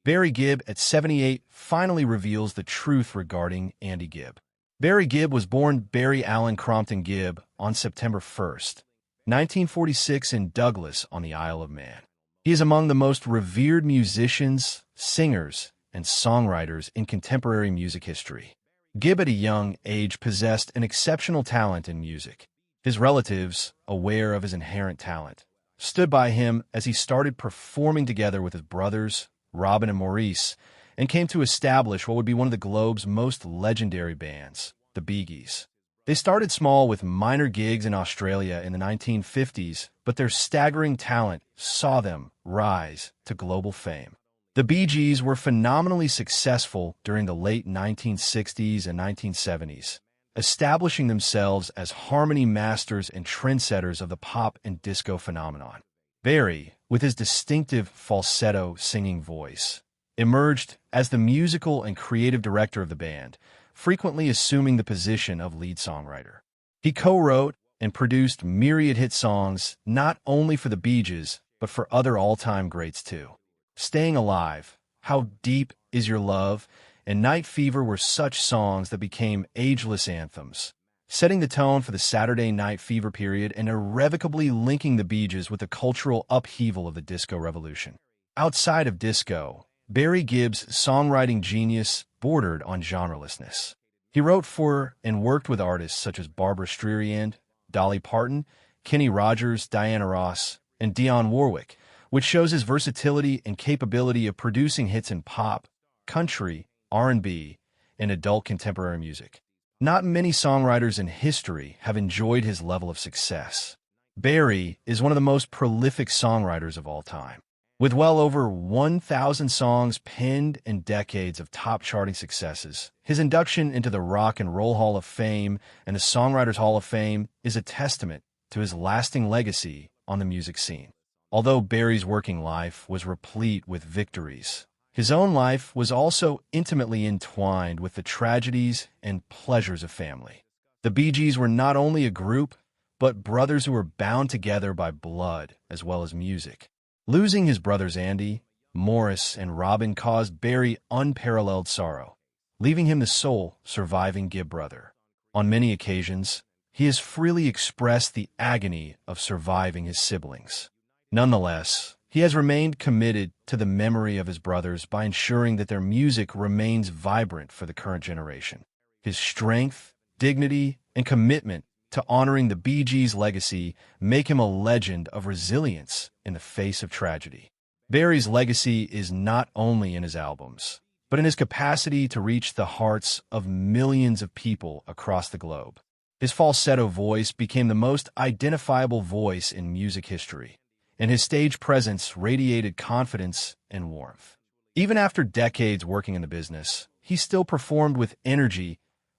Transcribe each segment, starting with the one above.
Barry Gibb, at 78, finally reveals the truth regarding Andy Gibb. Barry Gibb was born Barry Allen Crompton Gibb on September 1st, 1946 in Douglas on the Isle of Man. He is among the most revered musicians, singers, and songwriters in contemporary music history. Gibb at a young age possessed an exceptional talent in music. His relatives, aware of his inherent talent, stood by him as he started performing together with his brothers, Robin and Maurice, and came to establish what would be one of the globe's most legendary bands, the Bee Gees. They started small with minor gigs in Australia in the 1950s, but their staggering talent saw them rise to global fame. The Bee Gees were phenomenally successful during the late 1960s and 1970s, establishing themselves as harmony masters and trendsetters of the pop and disco phenomenon. Barry, with his distinctive falsetto singing voice, emerged as the musical and creative director of the band, frequently assuming the position of lead songwriter. He co-wrote and produced myriad hit songs not only for the Bee Gees, but for other all-time greats too. Staying Alive, How Deep Is Your Love, and Night Fever were such songs that became ageless anthems, setting the tone for the Saturday Night Fever period and irrevocably linking the Bee Gees with the cultural upheaval of the disco revolution. Outside of disco, Barry Gibb's songwriting genius bordered on genrelessness. He wrote for and worked with artists such as Barbra Streisand, Dolly Parton, Kenny Rogers, Diana Ross, and Dionne Warwick, which shows his versatility and capability of producing hits in pop, country, R&B, and adult contemporary music. Not many songwriters in history have enjoyed his level of success. Barry is one of the most prolific songwriters of all time. With well over 1,000 songs penned and decades of top-charting successes, his induction into the Rock and Roll Hall of Fame and the Songwriters Hall of Fame is a testament to his lasting legacy on the music scene. Although Barry's working life was replete with victories, his own life was also intimately entwined with the tragedies and pleasures of family. The Bee Gees were not only a group, but brothers who were bound together by blood as well as music. Losing his brothers Andy, Morris, and Robin caused Barry unparalleled sorrow, leaving him the sole surviving Gibb brother. On many occasions, he has freely expressed the agony of surviving his siblings. Nonetheless, he has remained committed to the memory of his brothers by ensuring that their music remains vibrant for the current generation. His strength, dignity, and commitment to honoring the Bee Gees' legacy make him a legend of resilience in the face of tragedy. Barry's legacy is not only in his albums, but in his capacity to reach the hearts of millions of people across the globe. His falsetto voice became the most identifiable voice in music history, and his stage presence radiated confidence and warmth. Even after decades working in the business, he still performed with energy,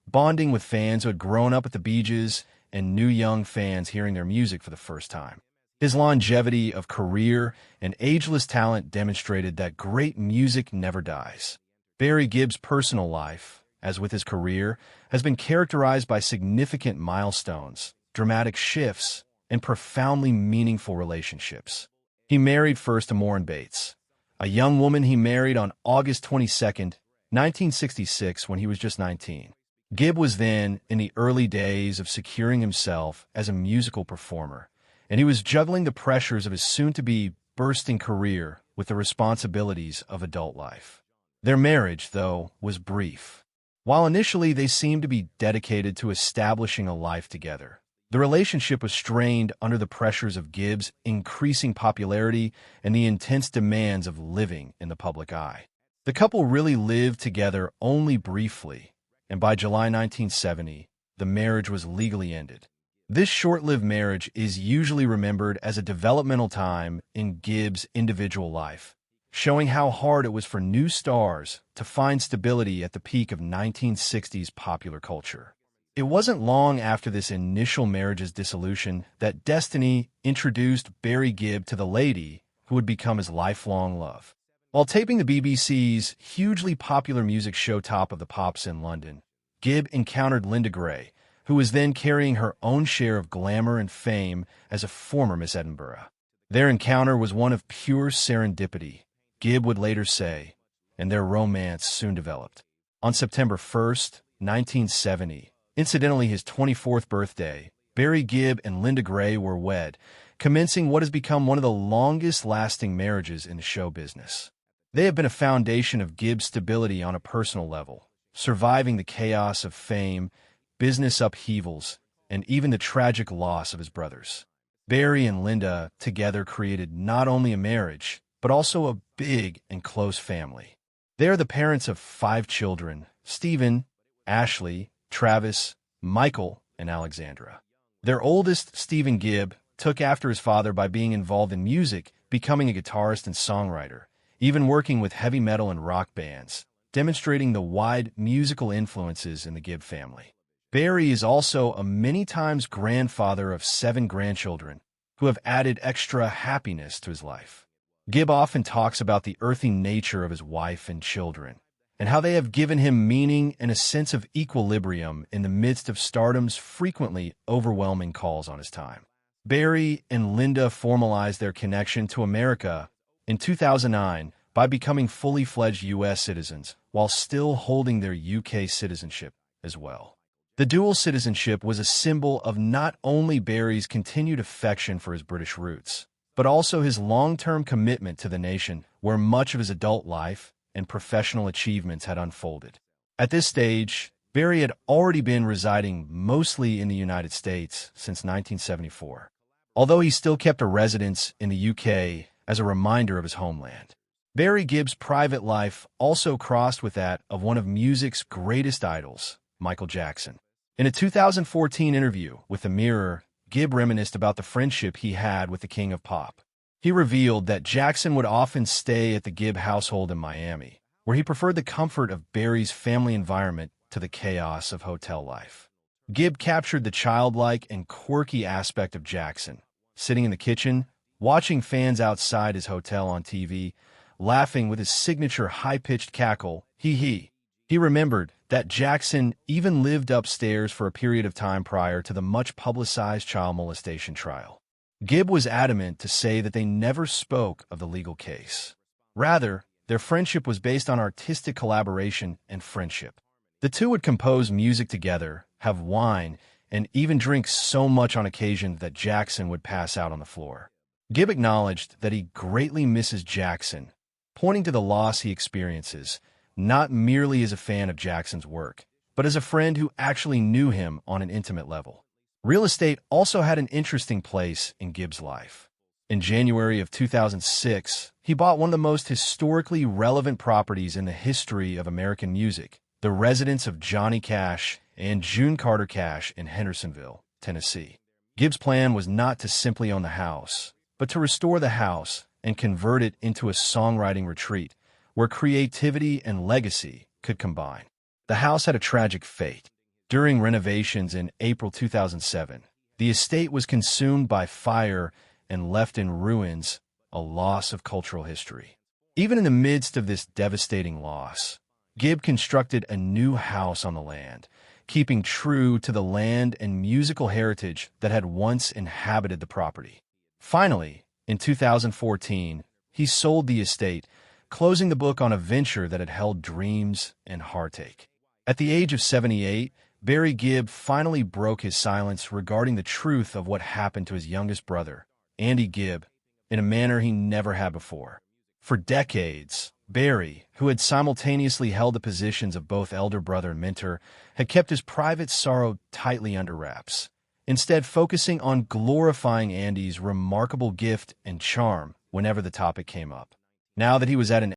bonding with fans who had grown up with the Bee Gees and new young fans hearing their music for the first time. His longevity of career and ageless talent demonstrated that great music never dies. Barry Gibb's personal life, as with his career, has been characterized by significant milestones, dramatic shifts, and profoundly meaningful relationships. He married first to Maureen Bates, a young woman he married on August 22, 1966, when he was just 19. Gibb was then in the early days of securing himself as a musical performer, and he was juggling the pressures of his soon-to-be bursting career with the responsibilities of adult life. Their marriage, though, was brief. While initially they seemed to be dedicated to establishing a life together, the relationship was strained under the pressures of Gibb's increasing popularity and the intense demands of living in the public eye. The couple really lived together only briefly, and by July 1970, the marriage was legally ended. This short-lived marriage is usually remembered as a developmental time in Gibb's individual life, showing how hard it was for new stars to find stability at the peak of 1960s popular culture. It wasn't long after this initial marriage's dissolution that destiny introduced Barry Gibb to the lady who would become his lifelong love. While taping the BBC's hugely popular music show Top of the Pops in London, Gibb encountered Linda Gray, who was then carrying her own share of glamour and fame as a former Miss Edinburgh. Their encounter was one of pure serendipity, Gibb would later say, and their romance soon developed. On September 1st, 1970, incidentally his 24th birthday, Barry Gibb and Linda Gray were wed, commencing what has become one of the longest-lasting marriages in the show business. They have been a foundation of Gibb's stability on a personal level, surviving the chaos of fame, business upheavals, and even the tragic loss of his brothers. Barry and Linda together created not only a marriage, but also a big and close family. They are the parents of 5 children: Stephen, Ashley, Travis, Michael, and Alexandra. Their oldest, Stephen Gibb, took after his father by being involved in music, becoming a guitarist and songwriter, even working with heavy metal and rock bands, demonstrating the wide musical influences in the Gibb family. Barry is also a many times grandfather of 7 grandchildren who have added extra happiness to his life. Gibb often talks about the earthy nature of his wife and children, and how they have given him meaning and a sense of equilibrium in the midst of stardom's frequently overwhelming calls on his time. Barry and Linda formalized their connection to America in 2009 by becoming fully fledged U.S. citizens while still holding their UK citizenship as well. The dual citizenship was a symbol of not only Barry's continued affection for his British roots, but also his long-term commitment to the nation where much of his adult life and professional achievements had unfolded. At this stage, Barry had already been residing mostly in the United States since 1974, although he still kept a residence in the UK as a reminder of his homeland. Barry Gibb's private life also crossed with that of one of music's greatest idols, Michael Jackson. In a 2014 interview with The Mirror, Gibb reminisced about the friendship he had with the King of Pop. He revealed that Jackson would often stay at the Gibb household in Miami, where he preferred the comfort of Barry's family environment to the chaos of hotel life. Gibb captured the childlike and quirky aspect of Jackson, sitting in the kitchen, watching fans outside his hotel on TV, laughing with his signature high-pitched cackle, hee-hee. He remembered that Jackson even lived upstairs for a period of time prior to the much-publicized child molestation trial. Gibb was adamant to say that they never spoke of the legal case. Rather, their friendship was based on artistic collaboration and friendship. The two would compose music together, have wine, and even drink so much on occasion that Jackson would pass out on the floor. Gibb acknowledged that he greatly misses Jackson, pointing to the loss he experiences, not merely as a fan of Jackson's work, but as a friend who actually knew him on an intimate level. Real estate also had an interesting place in Gibb's life. In January of 2006, he bought one of the most historically relevant properties in the history of American music, the residence of Johnny Cash and June Carter Cash in Hendersonville, Tennessee. Gibb's plan was not to simply own the house, but to restore the house and convert it into a songwriting retreat where creativity and legacy could combine. The house had a tragic fate. During renovations in April 2007, the estate was consumed by fire and left in ruins, a loss of cultural history. Even in the midst of this devastating loss, Gibb constructed a new house on the land, keeping true to the land and musical heritage that had once inhabited the property. Finally, in 2014, he sold the estate, closing the book on a venture that had held dreams and heartache. At the age of 78, Barry Gibb finally broke his silence regarding the truth of what happened to his youngest brother, Andy Gibb, in a manner he never had before. For decades, Barry, who had simultaneously held the positions of both elder brother and mentor, had kept his private sorrow tightly under wraps, instead focusing on glorifying Andy's remarkable gift and charm whenever the topic came up. Now that he was at an